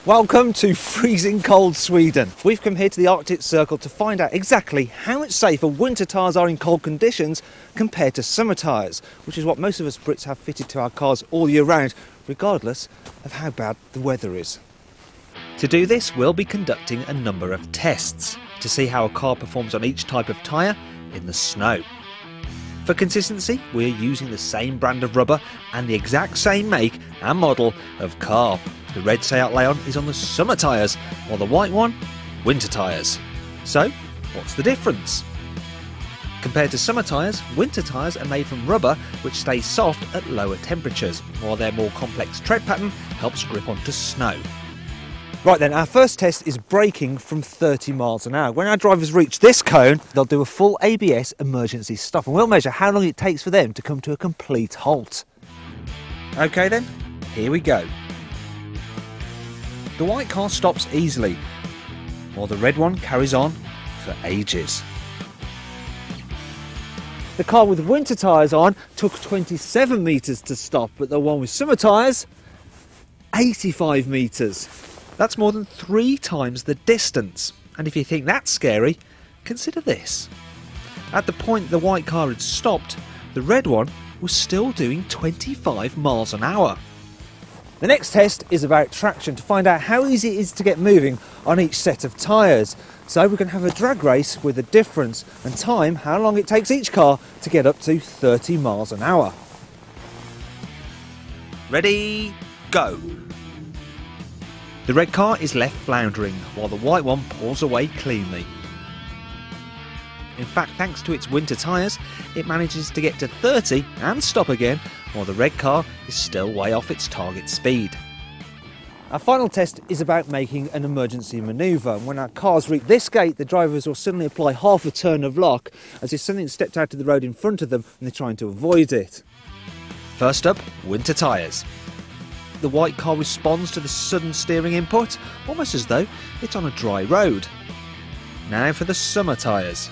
Welcome to freezing cold Sweden. We've come here to the Arctic Circle to find out exactly how much safer winter tyres are in cold conditions compared to summer tyres, which is what most of us Brits have fitted to our cars all year round, regardless of how bad the weather is. To do this, we'll be conducting a number of tests to see how a car performs on each type of tyre in the snow. For consistency, we're using the same brand of rubber and the exact same make and model of car. The red Seat Leon is on the summer tyres, while the white one, winter tyres. So, what's the difference? Compared to summer tyres, winter tyres are made from rubber which stays soft at lower temperatures, while their more complex tread pattern helps grip onto snow. Right then, our first test is braking from 30 miles an hour. When our drivers reach this cone, they'll do a full ABS emergency stop, and we'll measure how long it takes for them to come to a complete halt. Okay then, here we go. The white car stops easily, while the red one carries on for ages. The car with winter tyres on took 27 metres to stop, but the one with summer tyres, 85 metres. That's more than 3 times the distance. And if you think that's scary, consider this. At the point the white car had stopped, the red one was still doing 25 miles an hour. The next test is about traction, to find out how easy it is to get moving on each set of tyres. So we're going to have a drag race with a difference and time how long it takes each car to get up to 30 miles an hour. Ready, go! The red car is left floundering, while the white one pulls away cleanly. In fact, thanks to its winter tyres, it manages to get to 30 and stop again, while the red car is still way off its target speed. Our final test is about making an emergency manoeuvre. When our cars reach this gate, the drivers will suddenly apply half a turn of lock as if something stepped out of the road in front of them and they're trying to avoid it. First up, winter tyres. The white car responds to the sudden steering input, almost as though it's on a dry road. Now for the summer tyres.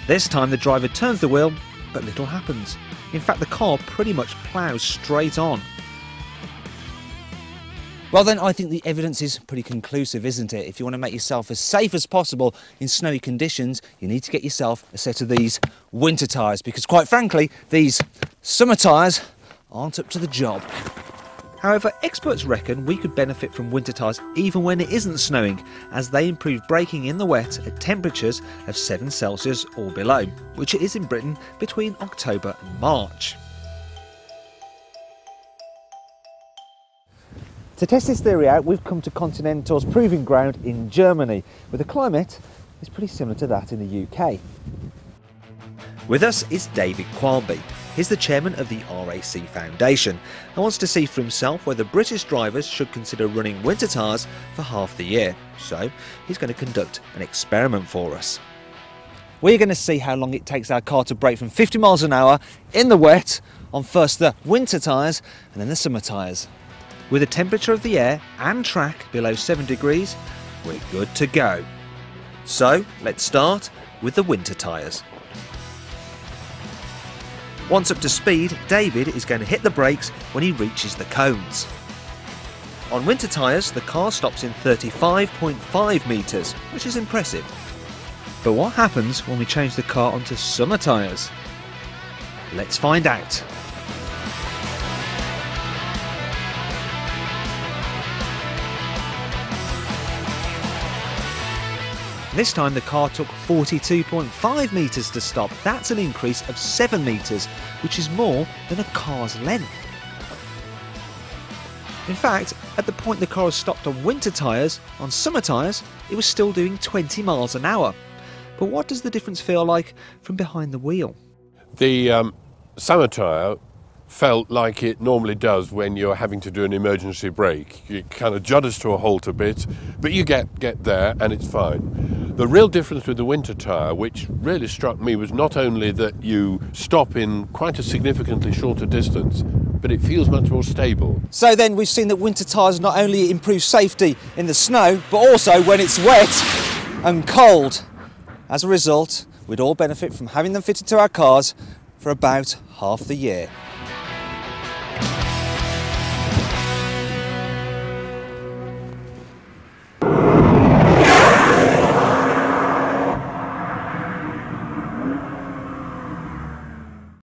This time the driver turns the wheel, but little happens. In fact, the car pretty much ploughs straight on. Well then, I think the evidence is pretty conclusive, isn't it? If you want to make yourself as safe as possible in snowy conditions, you need to get yourself a set of these winter tyres, because quite frankly, these summer tyres aren't up to the job. However, experts reckon we could benefit from winter tyres even when it isn't snowing, as they improve braking in the wet at temperatures of 7 Celsius or below, which it is in Britain between October and March. To test this theory out, we've come to Continental's proving ground in Germany, where the climate is pretty similar to that in the UK. With us is David Qualby. He's the chairman of the RAC Foundation and wants to see for himself whether British drivers should consider running winter tyres for half the year. So he's going to conduct an experiment for us. We're going to see how long it takes our car to brake from 50 miles an hour in the wet on first the winter tyres and then the summer tyres. With the temperature of the air and track below 7 degrees, we're good to go. So let's start with the winter tyres. Once up to speed, David is going to hit the brakes when he reaches the cones. On winter tyres, the car stops in 35.5 metres, which is impressive. But what happens when we change the car onto summer tyres? Let's find out. This time the car took 42.5 metres to stop. That's an increase of 7 metres, which is more than a car's length. In fact, at the point the car has stopped on winter tyres, on summer tyres, it was still doing 20 miles an hour. But what does the difference feel like from behind the wheel? The summer tyre felt like it normally does when you're having to do an emergency brake. You kind of judders to a halt a bit, but you get there and it's fine. The real difference with the winter tyre, which really struck me, was not only that you stop in quite a significantly shorter distance, but it feels much more stable. So then we've seen that winter tyres not only improve safety in the snow, but also when it's wet and cold. As a result, we'd all benefit from having them fitted to our cars for about half the year.